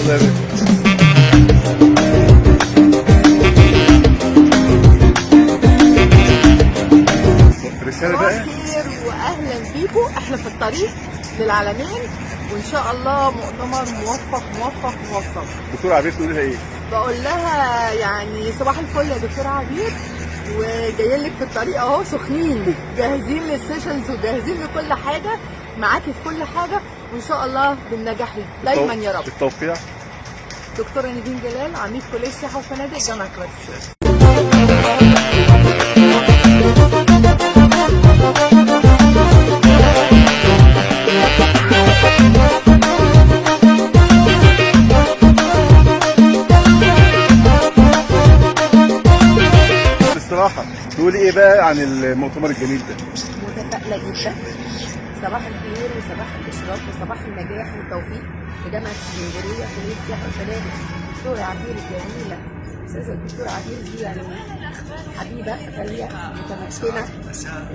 الله يبارك. رسالة بقى. خير واهلا بيكم، احنا في الطريق للعالمين وان شاء الله مؤتمر موفق موفق موفق. دكتورة عبير تقول لها ايه؟ بقول لها يعني صباح الفل يا دكتورة عبير، وجايين لك في الطريق اهو سخنين، جاهزين للسيشنز وجاهزين لكل حاجه، معاكي في كل حاجه وان شاء الله بالنجاح دايما يا رب. التوقيع دكتورة نيفين جلال، عميد كلية سياحة وفنادق جامعة كويس. بصراحة تقولي ايه بقى عن المؤتمر الجميل ده؟ متفائلة جدا. صباح الخير وصباح الإشراق وصباح النجاح والتوفيق لجامعة اسكندرية كلية سياحة وفنادق. الدكتورة عبير الجميلة، أستاذة الدكتورة عبير دي يعني حبيبة غالية متمكنة،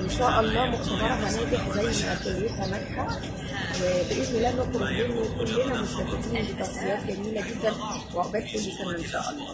إن شاء الله مؤتمرها ناجح زي ما كليتها ناجحة، وبإذن الله نخرج منه كلنا مستفيدين بتوصيات جميلة جدا، وعقبال كل سنة إن شاء الله.